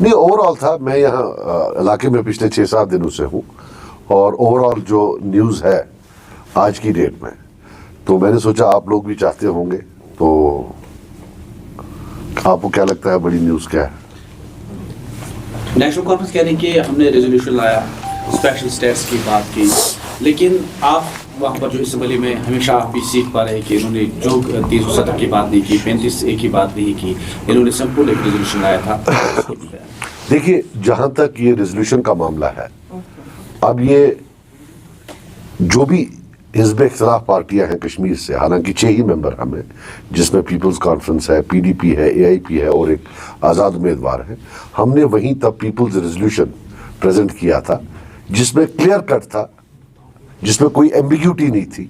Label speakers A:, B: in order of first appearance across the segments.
A: नहीं, ओवरऑल था। मैं यहाँ इलाके में पिछले 6-7 दिनों से हूँ और ओवरऑल जो न्यूज़ है आज की डेट में, तो मैंने सोचा आप लोग भी चाहते होंगे, तो आपको क्या लगता है बड़ी न्यूज़ क्या है?
B: नेशनल कॉन्फ्रेंस कह रही कि हमने रेजोल्यूशन लाया, स्पेशल स्टेट्स की बात की, लेकिन आप वहाँ पर जो असेंबली में हमेशा आप भी सीख पा रहे हैं कि इन्होंने जो 370 की बात नहीं की, 35A की बात नहीं की, इन्होंने संपूर्ण एक रेजोल्यूशन लाया था।
A: देखिए, जहाँ तक ये रेजोल्यूशन का मामला है, अब ये जो भी हिज़्ब इख्तिलाफ पार्टियां हैं कश्मीर से, हालांकि 6 ही मेंबर हमें, जिसमें पीपल्स कॉन्फ्रेंस है, PDP है, AIP है और एक आज़ाद उम्मीदवार है, हमने वहीं तब पीपल्स रेजोल्यूशन प्रेजेंट किया था जिसमें क्लियर कट था, जिसमें कोई एम्बिग्यूटी नहीं थी,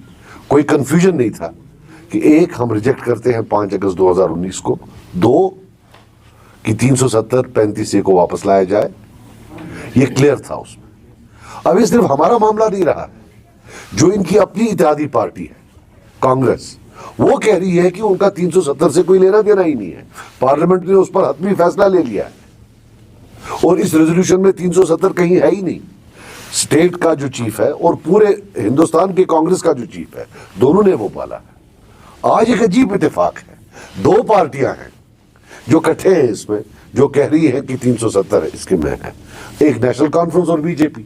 A: कोई कंफ्यूजन नहीं था कि एक, हम रिजेक्ट करते हैं 5 अगस्त 2019 को, 2 कि 370 35A को वापस लाया जाए, ये क्लियर था उसमें। अब ये सिर्फ हमारा मामला नहीं रहा, जो इनकी अपनी इत्तेहादी पार्टी है कांग्रेस, वो कह रही है कि उनका 370 से कोई लेना देना ही नहीं है, पार्लियामेंट ने उस पर हतमी फैसला ले लिया है और इस रेजोल्यूशन में 370 कहीं है ही नहीं। स्टेट का जो चीफ है और पूरे हिंदुस्तान के कांग्रेस का जो चीफ है, दोनों ने वो पाला है। आज एक अजीब इत्तेफाक है, 2 पार्टियां हैं जो इकट्ठे हैं इसमें, जो कह रही है कि 370 इसके में है, एक नेशनल कॉन्फ्रेंस और बीजेपी,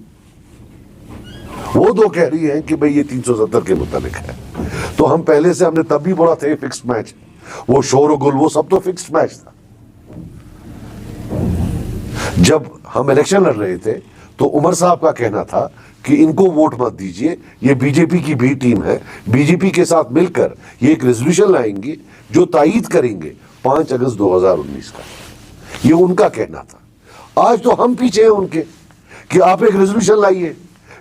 A: वो 2 कह रही हैं कि भाई ये 370 के मुताबिक है। तो हम पहले से, हमने तब भी बोला था ये फिक्स्ड मैच, वो शोर गुल वो सब तो फिक्स्ड मैच था। जब हम इलेक्शन लड़ रहे थे तो उमर साहब का कहना था कि इनको वोट मत दीजिए, ये बीजेपी की भी टीम है, बीजेपी के साथ मिलकर ये एक रेजोल्यूशन लाएंगे जो तायीद करेंगे 5 अगस्त 2019 का, ये उनका कहना था। आज तो हम पीछे हैं उनके कि आप एक रेजोल्यूशन लाइए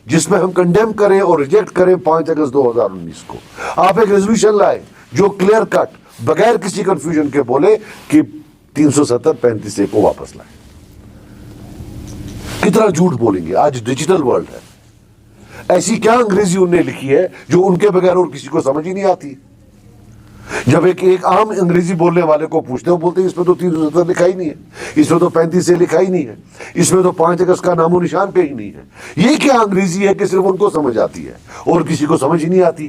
A: जिसमें हम कंडेम करें और रिजेक्ट करें 5 अगस्त 2019 को। आप एक रेजोल्यूशन लाए जो क्लियर कट, बगैर किसी कंफ्यूजन के बोले कि 370 35A को वापस लाए। कितना झूठ बोलेंगे, आज डिजिटल वर्ल्ड है। ऐसी क्या अंग्रेजी उन्होंने लिखी है जो उनके बगैर और किसी को समझ ही नहीं आती। जब एक आम अंग्रेजी बोलने वाले को पूछते हो, बोलते हैं इसमें तो 370 लिखा ही नहीं है, इसमें तो 35A लिखा ही नहीं है, इसमें तो 5 अगस्त का नामो निशान कहीं नहीं है। ये क्या अंग्रेजी है कि सिर्फ उनको समझ आती है और किसी को समझ ही नहीं आती।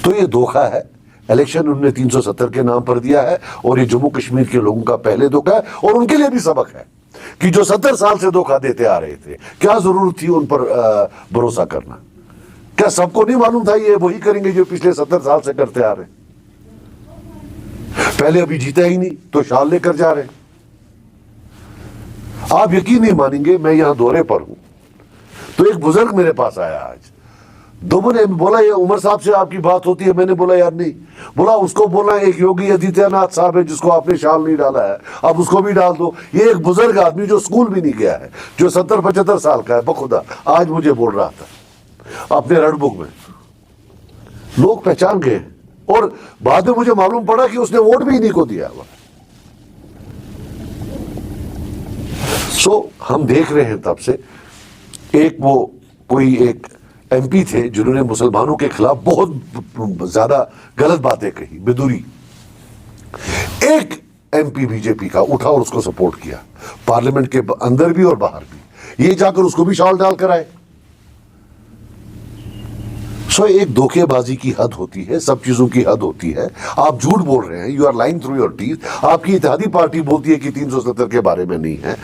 A: तो ये धोखा है। इलेक्शन उन्होंने 370 के नाम पर दिया है और ये जम्मू कश्मीर के लोगों का पहले धोखा है और उनके लिए भी सबक है कि जो 70 साल से धोखा देते आ रहे थे, क्या जरूरत थी उन पर भरोसा करना। क्या सबको नहीं मालूम था ये वही करेंगे जो पिछले 70 साल से करते आ रहे? पहले अभी जीता ही नहीं तो शाल लेकर जा रहे। आप यकीन नहीं मानेंगे, मैं यहां दौरे पर हूं तो एक बुजुर्ग मेरे पास आया आज। दोनों ने बोला ये उमर साहब से आपकी बात होती है? मैंने बोला यार नहीं। बोला उसको बोला एक योगी आदित्यनाथ साहब है जिसको आपने शाल नहीं डाला है, अब उसको भी डाल दो। ये एक बुजुर्ग आदमी जो स्कूल भी नहीं गया है, जो 70-75 साल का है, बखुदा आज मुझे बोल रहा था अपने रेड बुक में। लोग पहचान गए और बाद में मुझे मालूम पड़ा कि उसने वोट भी इन्हीं को दिया हुआ। सो हम देख रहे हैं तब से, एक वो कोई एक MP थे जिन्होंने मुसलमानों के खिलाफ बहुत ज्यादा गलत बातें कही, बेदुरी। एक MP बीजेपी का उठा और उसको सपोर्ट किया, पार्लियामेंट के अंदर भी और बाहर भी। ये जाकर उसको भी शाल डाल कर आए। सो एक धोखेबाजी की हद होती है, सब चीजों की हद होती है। आप झूठ बोल रहे हैं, you are lying through your teeth. आपकी इत्तेहादी पार्टी बोलती है कि 370 के बारे में नहीं है,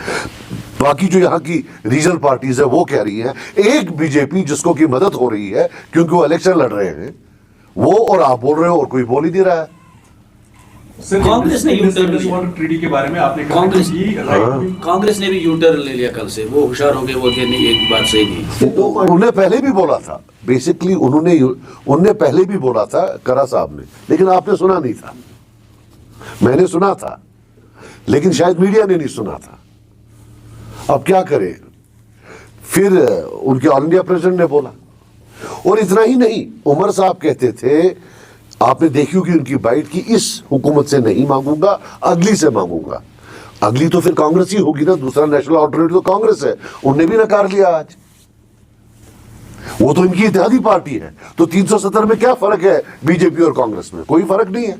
A: बाकी जो यहाँ की रीजनल पार्टीज है वो कह रही हैं। एक बीजेपी जिसको की मदद हो रही है क्योंकि वो इलेक्शन लड़ रहे हैं, वो और आप बोल रहे हो और कोई बोल ही नहीं रहा है।
B: कांग्रेस ने
C: ट्रीटी के बारे में आपने
B: कांग्रेस ने भी यूटर्न ले लिया कल से। वो होशियार हो गए, बोलते नहीं एक बात सही नहीं।
A: तो उन्होंने पहले भी बोला था, बेसिकली उन्होंने पहले भी बोला था करा साहब ने, लेकिन आपने सुना नहीं था। मैंने सुना था लेकिन शायद मीडिया ने नहीं सुना था। अब क्या करें, फिर उनके ऑल इंडिया प्रेसिडेंट ने बोला। और इतना ही नहीं, उमर साहब कहते थे, आपने देखी होगी उनकी बाइट की, इस हुकूमत से नहीं मांगूंगा, अगली से मांगूंगा। अगली तो फिर कांग्रेस ही होगी ना, दूसरा नेशनल ऑल्टरनेटिव तो कांग्रेस है। उनने भी नकार लिया आज। वो तो इनकी इत्तेहादी पार्टी है, तो 370 में क्या फर्क है बीजेपी और कांग्रेस में? कोई फर्क नहीं है।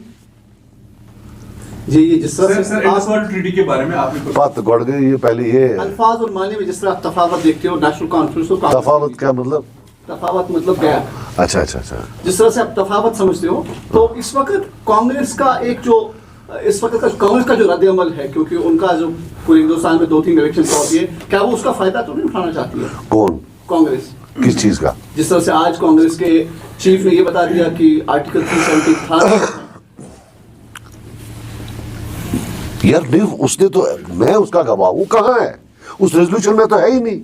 D: जी ये जिस तरह से
C: इंडसवाल ट्रीटी के बारे में आपने कुछ
A: बात गड़ गई ये पहले ये
D: अल्फाज और माने में जिस तरह आप तफावत देखते हो नेशनल कॉन्फ्रेंस और
A: तफावत क्या मतलब?
D: तफावत मतलब क्या है?
A: अच्छा अच्छा अच्छा।
D: जिस तरह से आप तफावत समझते हो, तो इस वक्त कांग्रेस का एक जो इस वक्त का कांग्रेस का जो रद्द-ए-अमल है, क्योंकि उनका जो पूरे हिंदुस्तान में 2-3 इलेक्शन होती है, क्या वो उसका फायदा तो नहीं उठाना चाहती है
A: कौन?
D: कांग्रेस?
A: किस चीज का?
D: जिस तरह से आज कांग्रेस के चीफ ने ये बता दिया कि आर्टिकल 370 था।
A: यार नहीं, उसने तो, मैं उसका गवाह हूं, कहां है उस रेजोल्यूशन में? तो है ही नहीं।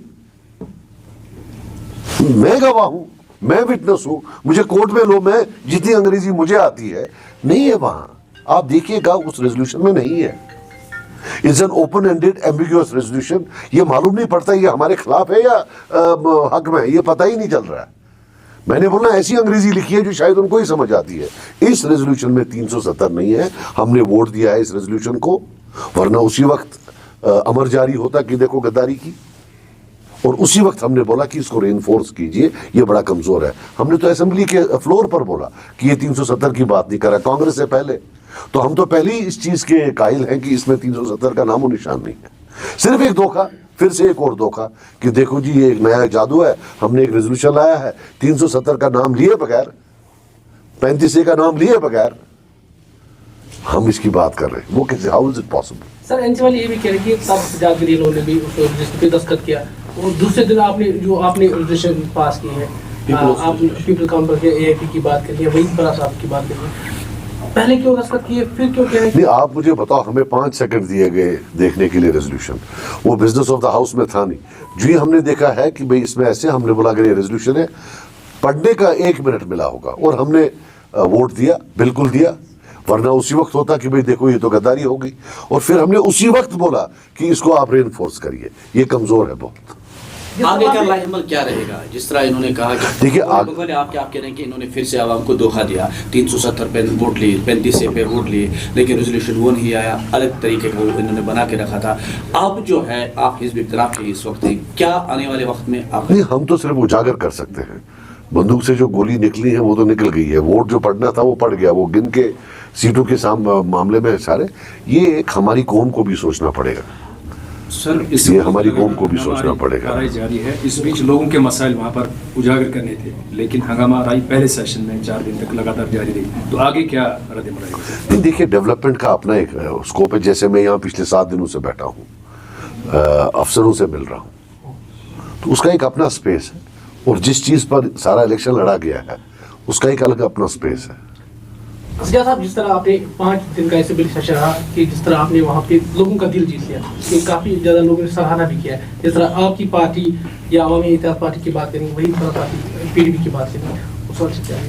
A: मैं गवाह हूं, मैं विटनेस हूं, मुझे कोर्ट में लो, मैं जितनी अंग्रेजी मुझे आती है, नहीं है वहां। आप देखिएगा उस रेजोल्यूशन में नहीं है। It's an open ended ambiguous resolution. ये मालूम नहीं पड़ता ये हमारे खिलाफ है या हक में है, ये पता ही नहीं चल रहा है। मैंने बोला ऐसी अंग्रेजी लिखी है जो शायद उनको ही समझ आती है। इस रेजोल्यूशन में 370 नहीं है। हमने वोट दिया है इस रेजोल्यूशन को, वरना उसी वक्त अमर जारी होता कि देखो गद्दारी की, और उसी वक्त हमने बोला कि इसको रेनफोर्स कीजिए, ये बड़ा कमजोर है। हमने तो असेंबली के फ्लोर पर बोला कि ये 370 की बात नहीं कर रहा कांग्रेस से पहले। तो हम तो पहले ही इस चीज के कायल हैं कि इसमें 370 का नामो निशान नहीं है। सिर्फ एक धोखा, फिर से एक और धोखा कि देखो जी ये एक नया जादू है, हमने एक रेजोल्यूशन लाया है 370 का नाम लिए बगैर, 35A का नाम लिए बगैर हम इसकी बात कर रहे हैं। वो कैसे, how is it possible?
E: Sir NC वाले ये भी कह रहे हैं कि तब जागरी इन्होंने भी उस रजिस्टर पे दस्तखत किया, और दूसरे दिन आपने जो आपने रेजोल्यूशन पास की है, आप पीपल काउंसिल के एआईपी की बात करिए, वही बड़ा साहब की बात करिए, पहले क्यों दस्तखत किए फिर क्यों कह रहे हैं?
A: नहीं, आप मुझे बताओ, हमें 5 सेकंड दिए गए देखने के लिए रेजोल्यूशन, वो बिजनेस ऑफ द हाउस में था नहीं। जो ही हमने देखा है कि भाई इसमें ऐसे, हमने बोला अगर ये रेजोल्यूशन है, पढ़ने का 1 मिनट मिला होगा और हमने वोट दिया, बिल्कुल दिया, वरना उसी वक्त होता कि भाई देखो ये तो गद्दारी हो गई। और फिर हमने उसी वक्त बोला कि इसको आप रेनफोर्स करिए, ये कमजोर है बहुत।
B: आगे का लाइमल क्या रहेगा? जिस तरह इन्होंने कहा कि
A: देखिए,
B: आप क्या कह रहे हैं कि इन्होंने फिर से आवाम को धोखा दिया, 370 पे वोट लिए, 35A पे वोट लिए, लेकिन रेजोल्यूशन वो नहीं आया, अलग तरीके का वो इन्होंने बना के रखा था। अब जो है आप हिज़्ब इख्तिलाफ के इस वक्त हैं, क्या आने वाले वक्त में आप?
A: नहीं, हम तो सिर्फ उजागर कर सकते हैं। बंदूक से जो गोली निकली है वो तो निकल गई है, वोट जो पड़ना था वो पड़ गया, वो गिन के सीटों के मामले में सारे, ये एक हमारी कौम को भी सोचना पड़ेगा।
F: सर
A: ये हमारी कौम को भी सोचना पड़ेगा।
F: कार्रवाई जारी है, इस बीच लोगों के मसाइल वहाँ पर उजागर करने थे, लेकिन हंगामा राई पहले सेशन में 4 दिन तक लगातार जारी रही, तो आगे क्या रद्द-ए-अमल रहेगा?
A: नहीं, देखिए डेवलपमेंट का अपना एक स्कोप है। जैसे मैं यहाँ पिछले 7 दिनों से बैठा हूँ, अफसरों से मिल रहा हूँ, तो उसका एक अपना स्पेस है, और जिस चीज़ पर सारा इलेक्शन लड़ा गया है उसका एक अलग अपना स्पेस है।
E: असगर साहब, जिस तरह आपने 5 दिन का असेंबली सेशन रहा, कि जिस तरह आपने वहाँ पे लोगों का दिल जीत लिया, कि काफ़ी ज़्यादा लोगों ने सराहना भी किया है। जिस तरह आपकी पार्टी या अवामी इत्तेहाद पार्टी की बात करेंगे, वही पार्टी PDP की बात करेंगे, उस वक्त से क्या है?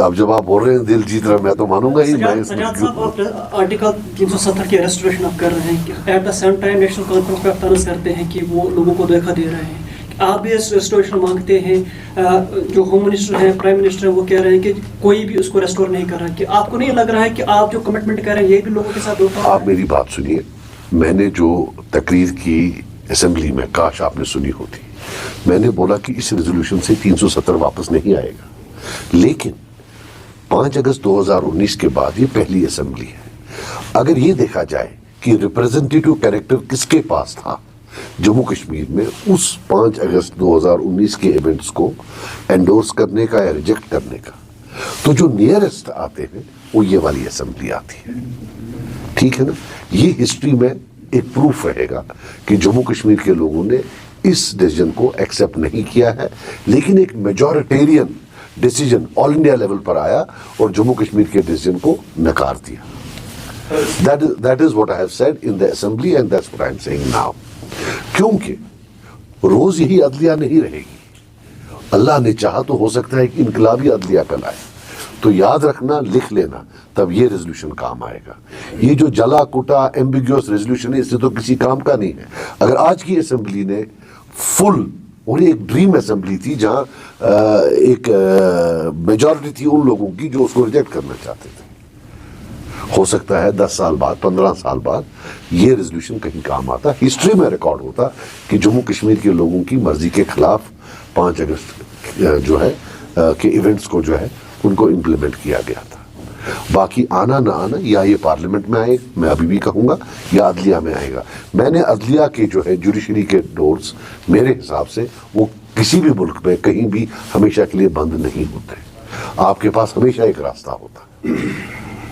A: अब जब आप बोल रहे हैं दिल जीत रहा, मैं तो मानूंगा ही। मैं
G: आर्टिकल 370 की रेस्टोरेशन आप कर रहे हैं कि at the same time national conference पे आप तर्ज करते हैं कि वो लोगों को धोखा दे रहे हैं। आप भी इस रेस्टोरेशन मांगते हैं, जो होम मिनिस्टर हैं, प्राइम मिनिस्टर हैं, वो कह रहे हैं कि कोई भी उसको रेस्टोर नहीं कर रहा है। कि आपको नहीं लग रहा है कि आप जो कमिटमेंट कर रहे हैं ये भी लोगों के साथ धोखा?
A: आप मेरी बात सुनिए, मैंने जो तकरीर की असेंबली में, काश आपने सुनी होती, मैंने बोला कि इस रेजोल्यूशन से 370 वापस नहीं आएगा, लेकिन 5 अगस्त 2019 के बाद ये पहली असेंबली है। अगर ये देखा जाए कि रिप्रेजेंटेटिव कैरेक्टर किसके पास था जम्मू कश्मीर में उस 5 अगस्त 2019 के इवेंट्स को एंडोर्स करने का या रिजेक्ट करने का, तो जो नियरेस्ट आते हैं वो ये वाली असेंबली आती है। ठीक है ना? ये हिस्ट्री में एक प्रूफ रहेगा कि जम्मू कश्मीर के लोगों ने इस डिसीजन को एक्सेप्ट नहीं किया है, लेकिन एक majoritarian decision all India level पर आया और जम्मू कश्मीर के डिसीजन को नकार दिया। That is what I have said in the assembly and that's what I am saying now. क्योंकि रोज यही अदलिया नहीं रहेगी, अल्लाह ने चाहा तो हो सकता है कि इनकलाबी अदलिया कल आए। तो याद रखना, लिख लेना, तब ये रेजोल्यूशन काम आएगा। ये जो जला कुटा एम्बिग्यूअस रेजोल्यूशन है, इससे तो किसी काम का नहीं है। अगर आज की असेंबली ने फुल, और एक ड्रीम असेंबली थी जहां एक मेजॉरिटी थी उन लोगों की जो उसको रिजेक्ट करना चाहते थे, हो सकता है 10 साल बाद, 15 साल बाद ये रेजोल्यूशन कहीं काम आता, हिस्ट्री में रिकॉर्ड होता कि जम्मू कश्मीर के लोगों की मर्जी के खिलाफ 5 अगस्त जो है के इवेंट्स को जो है उनको इम्प्लीमेंट किया गया था। बाकी आना ना आना, या ये पार्लियामेंट में आए, मैं अभी भी कहूँगा, या अदलिया में आएगा। मैंने अदलिया के जो है जुडिशरी के डोर्स मेरे हिसाब से वो किसी भी मुल्क में कहीं भी हमेशा के लिए बंद नहीं होते। आपके पास हमेशा एक रास्ता होता है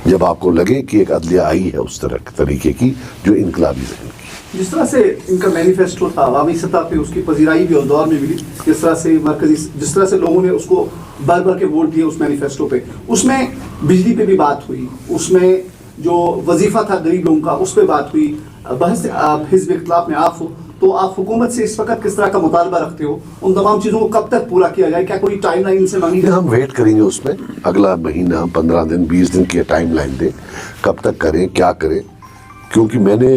A: जब आपको लगे कि एक अदलिया आई है उस तरह तरीके की जो इनकलाबी जहन की।
D: जिस तरह से इनका मैनिफेस्टो था अवामी सतह पे, उसकी पजीराई भी उस दौर में मिली, जिस तरह से मरकजी, जिस तरह से लोगों ने उसको भर भर के वोट दिए उस मैनिफेस्टो पे, उसमें बिजली पे भी बात हुई, उसमें जो वजीफा था गरीब लोगों का उस पर बात हुई। बहस हिज़्ब इख्तिलाफ में आप हो, तो आप हुकूमत से इस वक्त किस तरह का मुतालबा रखते हो? उन तमाम चीज़ों को कब तक पूरा किया जाए? क्या कोई टाइम लाइन से मांगी?
A: हम वेट करेंगे उसमें, अगला महीना 15 दिन 20 दिन की टाइम लाइन दें, कब तक करें क्या करें। क्योंकि मैंने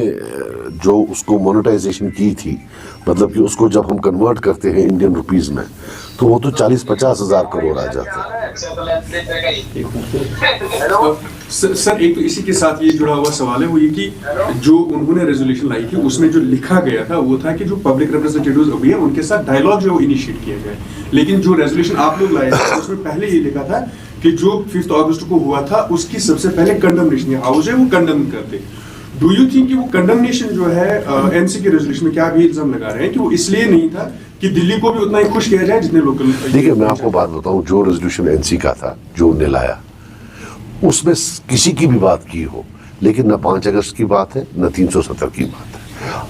A: जो उसको मोनेटाइजेशन की थी, मतलब कि उसको जब हम कन्वर्ट करते हैं इंडियन रुपीस में, तो वो तो 40-50 हज़ार करोड़ आ जाता है।
C: सर एक तो इसी के साथ ये जुड़ा हुआ सवाल है, वो ये कि जो उन्होंने रेजोल्यूशन लाई थी उसमें जो लिखा गया था वो था कि जो पब्लिक रिप्रेजेंटेटिव्स भी है उनके साथ डायलॉग जो इनिशिएट किया जाए। लेकिन जो रेजोल्यूशन आप लोग लाए थे उसमें पहले ये लिखा था कि जो 5 अगस्त को हुआ था उसकी सबसे पहले कंडमनेशन हाउस है वो कंडम करते। डू यू थिंक कि वो कंडमनेशन जो है एनसी के रेजोल्यूशन में, क्या भी इल्जाम लगा रहे हैं कि वो इसलिए नहीं था कि दिल्ली को भी उतना ही खुश किया जाए जितने लोकल?
A: देखिए मैं आपको बात बताऊं, जो रेजोल्यूशन एनसी का था जो उन्हें लाया, उसमें किसी की भी बात की हो, लेकिन न 5 अगस्त की बात है न 370 की बात है।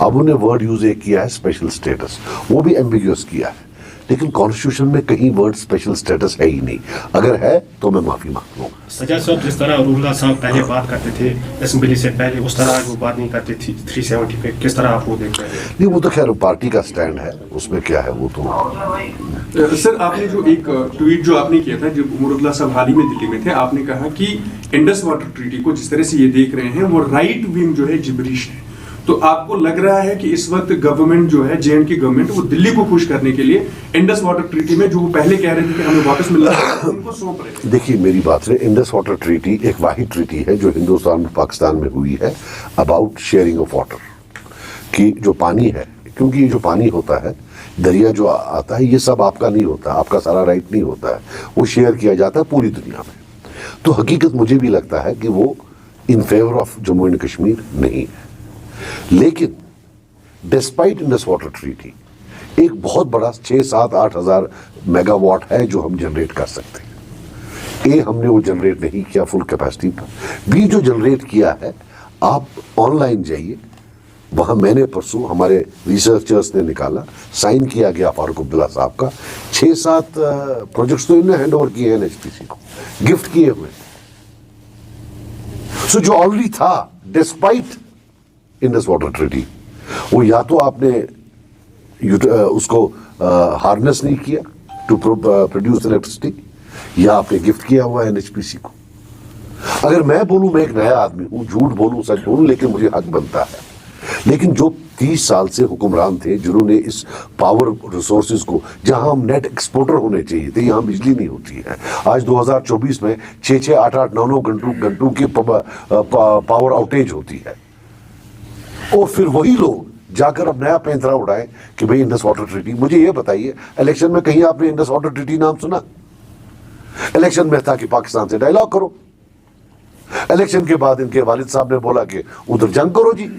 A: अब उन्हें वर्ड यूज एक किया है स्पेशल स्टेटस, वो भी एम्बिग्यूअस किया है, लेकिन कॉन्स्टिट्यूशन में कहीं वर्ड स्पेशल स्टेटस है ही नहीं। अगर है तो मैं माफी मांग लूंगा।
H: सजाद साहब, जिस तरह रूहुल्लाह साहब पहले बात करते थे असेंबली से पहले, उस तरह वो बात नहीं करते थे 370 पे, किस तरह आप वो देख रहे हैं?
A: नहीं, वो तो खैर पार्टी का स्टैंड है, उसमें क्या है वो तो।
C: सर आपने जो एक ट्वीट जो आपने किया था जब उमरुल्लाह साहब हाल ही में दिल्ली में थे, आपने कहा कि इंडस वाटर ट्रीटी को जिस तरह से ये देख रहे हैं वो राइट विंग जो है जिब्रिश है। तो आपको लग रहा है कि इस वक्त गवर्नमेंट जो है जे&के गवर्नमेंट वो दिल्ली को खुश करने के लिए इंडस वाटर ट्रीटी में जो वो पहले कह रहे थे कि हमें वापस मिलना है उनको सौंप रहे थे?
A: देखिए मेरी बात से, इंडस वाटर ट्रीटी एक वाहिद ट्रीटी है जो हिंदुस्तान और पाकिस्तान में हुई है अबाउट शेयरिंग ऑफ वाटर, कि जो पानी है, क्योंकि ये जो पानी होता है, दरिया जो आता है, ये सब आपका नहीं होता, आपका सारा राइट नहीं होता है, वो शेयर किया जाता है पूरी दुनिया में। तो हकीकत मुझे भी लगता है कि वो in favour of Jammu and Kashmir नहीं है। लेकिन डिस्पाइट इंडस वाटर ट्रीटी एक बहुत बड़ा 6-7-8 हज़ार मेगावाट है जो हम जनरेट कर सकते हैं। ए हमने वो जनरेट नहीं किया फुल कैपेसिटी पर, बी जो जनरेट किया है, आप ऑनलाइन जाइए, वहाँ मैंने परसों हमारे रिसर्चर्स ने निकाला, साइन किया गया फारूक अब्दुल्ला साहब का, 6-7 प्रोजेक्ट्स तो इन्हें हैंड ओवर किए हैं एनएचपीसी को, गिफ्ट किए हुए। सो जो ऑलरेडी था डिस्पाइट इंडस वाटर ट्रीटी, वो या तो आपने उसको हार्नेस नहीं किया टू प्रोड्यूस इलेक्ट्रिसिटी, या आपने गिफ्ट किया हुआ है एनएचपीसी को। अगर मैं बोलूं, मैं एक नया आदमी हूं, झूठ बोलूं सच बोलूं, लेकिन मुझे हक बनता है। लेकिन जो 30 साल से हुक्मरान थे जिन्होंने इस पावर रिसोर्सेज को, जहां हम नेट एक्सपोर्टर होने चाहिए थे, यहां बिजली नहीं होती है। आज 2024 में 6-6, 8-8, 9-9 घंटों की पावर आउटेज होती है, और फिर वही लोग जाकर अब नया पैंतरा उड़ाए कि भाई इंडस वाटर ट्रीटी। मुझे ये बताइए, इलेक्शन में कहीं आपने इंडस वाटर ट्रीटी नाम सुना? इलेक्शन में था कि पाकिस्तान से डायलॉग करो, इलेक्शन के बाद इनके वालिद साहब ने बोला कि उधर जंग करो जी।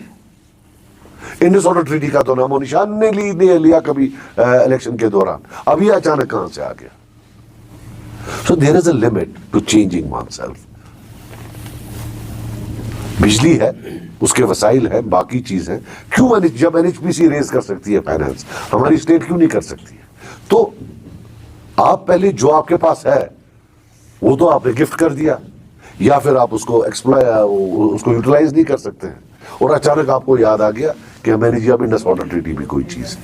A: इंडस वाटर ट्रीटी का तो नामो निशान नहीं लिया कभी इलेक्शन के दौरान, अब ये अचानक कहां से आ गया? So there is a limit to changing oneself। बिजली है, उसके वसाइल हैं, बाकी चीज है, क्यों जब एनएचपीसी रेज कर सकती है फाइनेंस, हमारी स्टेट क्यों नहीं कर सकती है? तो आप पहले जो आपके पास है वो तो आपने गिफ्ट कर दिया, या फिर आप उसको उसको यूटिलाइज नहीं कर सकते हैं, और अचानक आपको याद आ गया कि मैंने जी अब इंडस वाटर ट्रीटी भी कोई चीज है।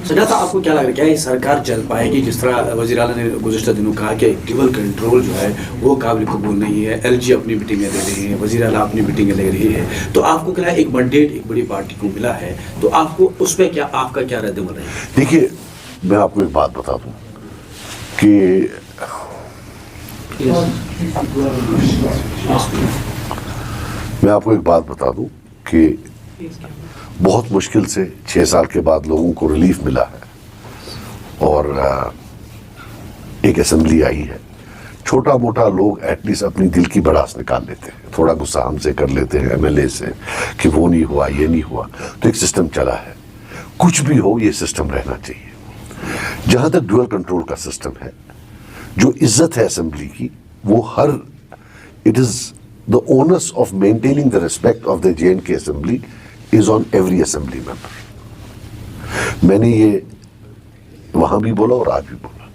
B: सजाद साहब, आपको क्या लग रहा है, क्या ये सरकार चल पाएगी? जिस तरह वज़ीर आला ने गुज़श्ता दिनों कहा कि ट्रिबल कंट्रोल जो है वो काबिल कबूल नहीं है, एलजी अपनी मीटिंगें ले रही है, वज़ीर आला अपनी मीटिंगें ले रही है, तो आपको क्या एक मैंडेट एक बड़ी पार्टी को मिला है, तो आपको उस पर क्या, आपका क्या रद्द-ए-अमल है?
A: देखिए मैं आपको एक बात बता दूं कि बहुत मुश्किल से 6 साल के बाद लोगों को रिलीफ मिला है, और एक असेंबली आई है, छोटा मोटा लोग एटलीस्ट अपनी दिल की भड़ास निकाल लेते हैं, थोड़ा गुस्सा हमसे कर लेते हैं एमएलए से कि वो नहीं हुआ ये नहीं हुआ, तो एक सिस्टम चला है। कुछ भी हो ये सिस्टम रहना चाहिए। जहां तक ड्यूअल कंट्रोल का सिस्टम है, जो इज्जत है असेंबली की, वो हर it is the onus of maintaining the respect of the JNK assembly is on every assembly member. मैंने ये वहां भी बोला और आज भी बोला,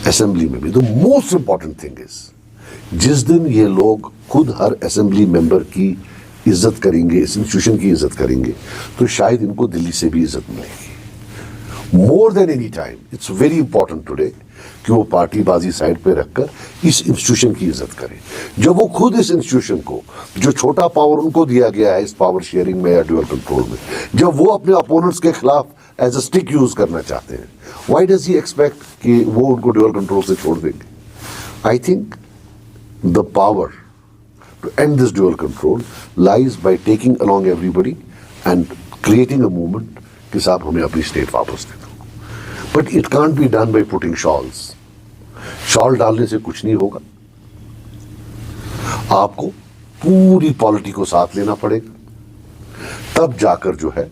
A: असेंबली में भी। The most important thing is जिस दिन ये लोग खुद हर असेंबली मेंबर की इज्जत करेंगे, इस इंस्टीट्यूशन की इज्जत करेंगे, तो शायद इनको दिल्ली से भी इज्जत मिलेगी। More than any time it's very important today कि वो पार्टीबाजी साइड पे रखकर इस इंस्टीट्यूशन की इज्जत करें। जब वो खुद इस इंस्टीट्यूशन को, जो छोटा पावर उनको दिया गया है इस पावर शेयरिंग में या ड्यूअल कंट्रोल में, जब वो अपने अपोनेंट्स के खिलाफ एज अ स्टिक यूज करना चाहते हैं, व्हाई डज ही एक्सपेक्ट कि वो उनको ड्यूअल कंट्रोल से छोड़ देंगे? I think the power to end this dual control lies by taking along everybody and creating a movement कि साहब हमें अपनी स्टेट वापस दे दो। But it can't be done by putting shawls. Shawl डालने से कुछ नहीं होगा। आपको पूरी पॉलिटी को साथ लेना पड़ेगा, तब जाकर जो है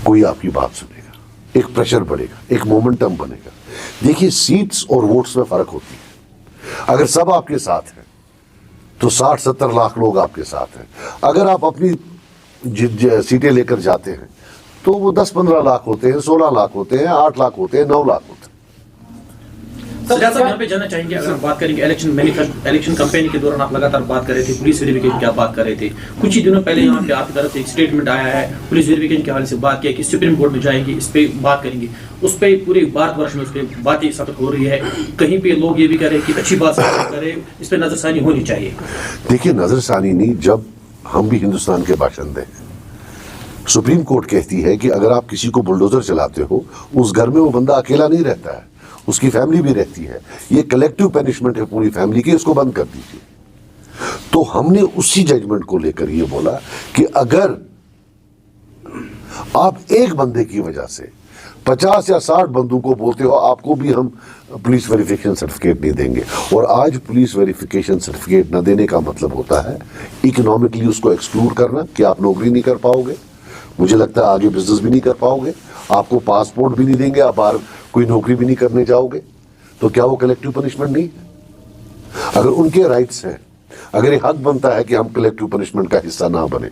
A: कोई आपकी बात सुनेगा, एक प्रेशर बढ़ेगा, एक मोमेंटम बनेगा। देखिए, सीट्स और वोट्स में फर्क होती है। अगर सब आपके साथ हैं तो 60-70 लाख लोग आपके साथ हैं। अगर आप अपनी सीटें लेकर जाते हैं तो वो 10-15 लाख होते हैं, 16 लाख होते हैं, 8 लाख होते हैं, 9 लाख होते हैं।
I: सिराज साहब यहाँ पे जानना चाहेंगे, अगर बात करेंगे इलेक्शन मैनिफेस्टो, इलेक्शन कैंपेन के दौरान आप लगातार बात कर रहे थे, पुलिस वेरिफिकेशन की आप बात कर रहे थे। कुछ ही दिनों पहले यहाँ पे आपकी तरफ से एक स्टेटमेंट आया है, पुलिस वेरिफिकेशन के हवाले से बात किया कि सुप्रीम कोर्ट में जाएंगे, इस पे बात करेंगे। उस पर पूरे भारतवर्ष में उस पर बातें सतत हो रही है। कहीं पे लोग ये भी कह रहे हैं कि अच्छी बात करें, इस पर नजरसानी होनी चाहिए।
A: देखिए, नजरसानी नहीं, जब हम भी हिंदुस्तान के बाशिंदे हैं, सुप्रीम कोर्ट कहती है कि अगर आप किसी को बुलडोजर चलाते हो, उस घर में वो बंदा अकेला नहीं रहता है, उसकी फैमिली भी रहती है। ये कलेक्टिव पनिशमेंट है पूरी फैमिली की, इसको बंद कर दीजिए। तो हमने उसी जजमेंट को लेकर ये बोला कि अगर आप एक बंदे की वजह से 50 या 60 बंदों को बोलते हो आपको भी हम पुलिस वेरिफिकेशन सर्टिफिकेट नहीं देंगे। और आज पुलिस वेरिफिकेशन सर्टिफिकेट न देने का मतलब होता है इकोनॉमिकली उसको एक्सक्लूड करना, कि आप नौकरी नहीं कर पाओगे, मुझे लगता है आगे बिजनेस भी नहीं कर पाओगे, आपको पासपोर्ट भी नहीं देंगे, आप बाहर कोई नौकरी भी नहीं करने जाओगे। तो क्या वो कलेक्टिव पनिशमेंट नहीं? अगर उनके राइट्स हैं, अगर ये हक बनता है कि हम कलेक्टिव पनिशमेंट का हिस्सा ना बने,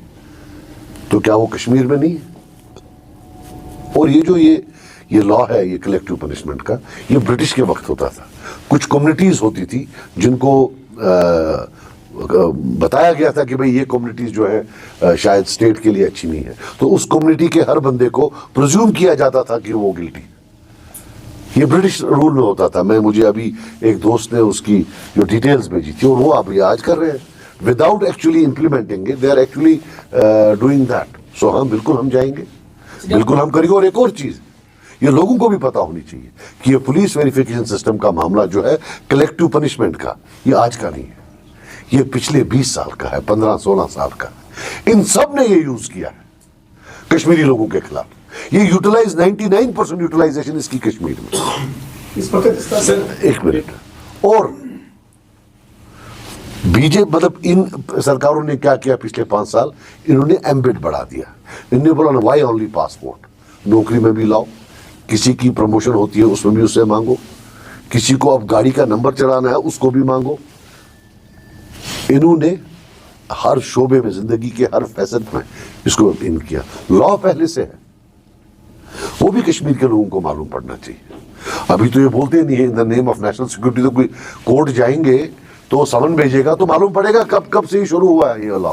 A: तो क्या वो कश्मीर में नहीं है? और ये जो ये लॉ है, ये कलेक्टिव पनिशमेंट का, ये ब्रिटिश के वक्त होता था। कुछ कम्युनिटीज होती थी जिनको बताया गया था कि भाई ये कम्युनिटीज जो है शायद स्टेट के लिए अच्छी नहीं है, तो उस कम्युनिटी के हर बंदे को प्रिज्यूम किया जाता था कि वो गिल्टी। ये ब्रिटिश रूल में होता था। मुझे अभी एक दोस्त ने उसकी जो डिटेल्स भेजी थी, और वो अभी आज कर रहे हैं without actually implementing it, they are actually doing that. So हम बिल्कुल हम जाएंगे, बिल्कुल हम करेंगे। और एक और चीज, ये लोगों को भी पता होनी चाहिए कि ये पुलिस वेरिफिकेशन सिस्टम का मामला जो है कलेक्टिव पनिशमेंट का, ये आज का नहीं है, ये पिछले 20 साल का है, 15-16 साल का है। इन सब ने ये यूज किया है कश्मीरी लोगों के खिलाफ। ये यूटिलाइज 99% यूटिलाइजेशन इसकी कश्मीर में।
D: इस वक्त इसका
C: सर
A: एक मिनट। और बीजेपी मतलब इन सरकारों ने क्या किया पिछले 5 साल, इन्होंने एम्बेड बढ़ा दिया। इन्होंने बोला ना, वाई ओनली पासपोर्ट, नौकरी में भी लाओ, किसी की प्रमोशन होती है उसमें भी उससे मांगो, किसी को अब गाड़ी का नंबर चढ़ाना है उसको भी मांगो। इन्होंने हर शोबे में, जिंदगी के हर फैसद में इसको इन किया। लॉ पहले से है, वो भी कश्मीर के लोगों को मालूम पड़ना चाहिए। अभी तो ये बोलते नहीं है in the name of national security, तो कोई कोर्ट जाएंगे तो समन भेजेगा तो मालूम पड़ेगा कब से ही शुरू हुआ है ये लॉ।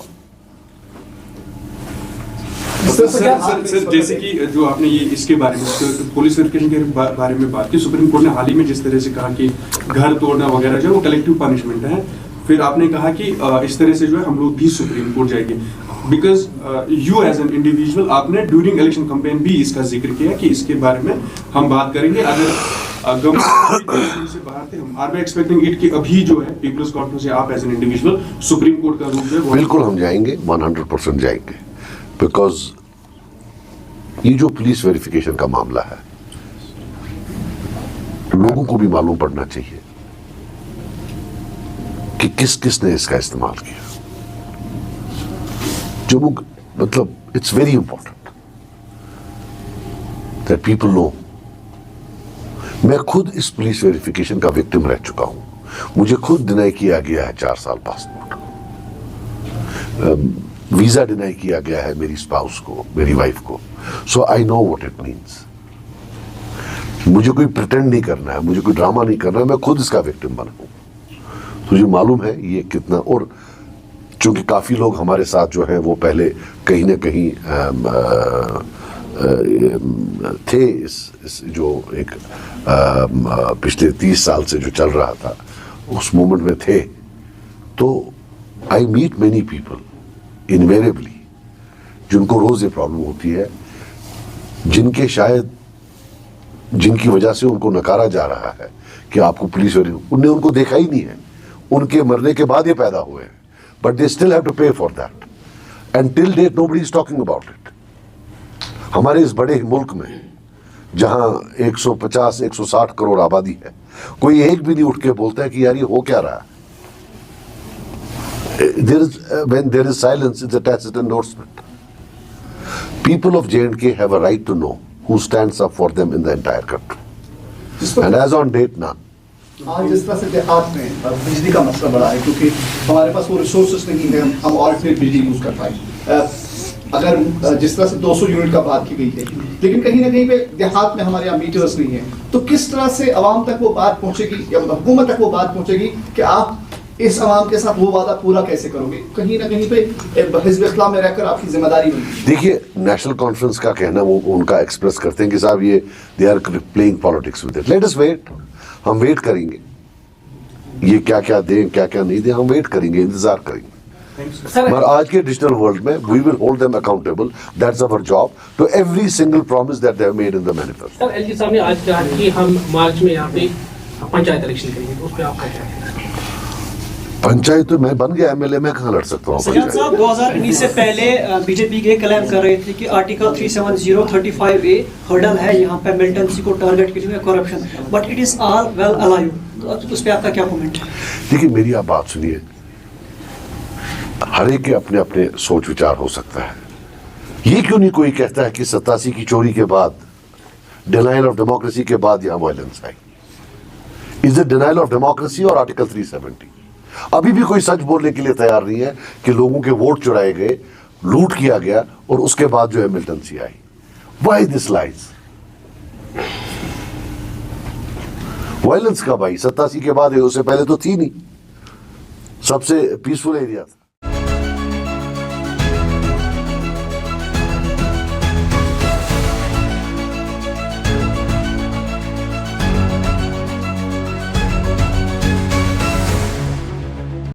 C: सर जैसे कि जो आपने ये इसके बारे में, पुलिस वेरिफिकेशन के बारे में बात की, सुप्रीम कोर्ट ने हाल ही में जिस तरह से कहा कि घर तोड़ना वगैरह जो है वो कलेक्टिव पनिशमेंट है, फिर आपने कहा कि इस तरह से जो है हम लोग भी सुप्रीम कोर्ट जाएंगे। Because you as an individual, आपने ड्यूरिंग इलेक्शन कैंपेन भी इसका जिक्र किया कि इसके बारे में हम बात करेंगे। अगर गवर्नमेंट से बाहर थे, हम आर वी एक्सपेक्टिंग इट कि अभी जो है पीपल्स कोर्ट में से आप as an individual Supreme Court का रूप है।
A: बिल्कुल हम जाएंगे, 100% जाएंगे। बिकॉज ये जो पुलिस वेरिफिकेशन का मामला है, लोगों को भी मालूम पड़ना चाहिए किसने इसका इस्तेमाल किया। जम्मू मतलब it's very important that people know. मैं खुद इस पुलिस वेरिफिकेशन का विक्टिम रह चुका हूं, मुझे खुद डिनाई किया गया है 4 साल पासपोर्ट, वीजा डिनाई किया गया है मेरी स्पाउस को, मेरी वाइफ को। So I know what it means. मुझे कोई प्रिटेंड नहीं करना है, मुझे कोई ड्रामा नहीं करना है, मैं खुद इसका विक्टिम बना हूं। तुझे मालूम है ये कितना, और चूंकि काफी लोग हमारे साथ जो है वो पहले कहीं ना कहीं थे इस जो एक पिछले 30 साल से जो चल रहा था उस मोमेंट में थे, तो I meet many people invariably जिनको रोज ये प्रॉब्लम होती है, जिनकी वजह से उनको नकारा जा रहा है कि आपको पुलिस उनने उनको देखा ही नहीं है, उनके मरने के बाद ये पैदा हुए हैं, but they still have to pay for that and till date nobody is talking about it. हमारे इस बड़े मुल्क में जहां 150-160 करोड़ आबादी है, कोई एक भी नहीं उठ के बोलता है कि यार ये हो क्या रहा है। When there is silence, it's a tacit endorsement. People of J&K have a right to know who stands up for them in the entire country. And as on date, none.
D: आज जिस तरह से देहात में बिजली का मसला बड़ा है, क्योंकि हमारे पास वो रिसोर्सेज नहीं है, हम ऑल्टरनेट बिजली यूज कर पाए। अगर जिस तरह से 200 यूनिट का बात की गई है, लेकिन कहीं ना कहीं पे देहात में हमारे यहाँ मीटर्स नहीं है, तो किस तरह से आवाम तक वो बात पहुंचेगी या हुकूमत तक वो बात पहुंचेगी कि आप इस आवाम के साथ वो वादा पूरा कैसे करोगे? कहीं ना कहीं पे हिज़्ब इस्लाम में रहकर आपकी जिम्मेदारी नहीं।
A: देखिए, नेशनल कॉन्फ्रेंस का कहना वो उनका एक्सप्रेस करते हैं कि साहब ये they are playing politics with it. Let us wait, हम वेट करेंगे, ये क्या क्या दें क्या क्या नहीं दें, हम वेट करेंगे, इंतजार करेंगे। मगर आज के डिजिटल वर्ल्ड में we will hold them accountable, that's our job, to every single promise that they have made in the manifesto.
E: Sir, LG साहब ने आज कहा कि हम मार्च में यहाँ पे पंचायत इलेक्शन करेंगे, तो उस पर आपका क्या है?
A: पंचायत तो मैं बन गया एमएलए, मैं कहाँ लड़ सकता हूँ?
G: सज्जाद साहब 2019 से पहले बीजेपी के क्लेम कर रहे थे कि आर्टिकल 370-35A हर्डल है यहाँ पे मिलिटेंसी को टारगेट के लिए, corruption, but it is all well alive. तो उस पे आपका क्या कमेंट है?
A: देखिए, मेरी आप बात सुनिए, हर एक के अपने अपने सोच विचार हो सकता है। ये क्यों नहीं कोई कहता है कि 87 की चोरी के बाद, डिनाइल ऑफ डेमोक्रेसी के बाद यहाँ violence I? Is it denial of democracy और आर्टिकल 370? अभी भी कोई सच बोलने के लिए तैयार नहीं है कि लोगों के वोट चुराए गए, लूट किया गया और उसके बाद जो है militancy I. Why this lies? Violence कब आई? 87 के बाद है, उससे पहले तो थी नहीं, सबसे पीसफुल एरिया था।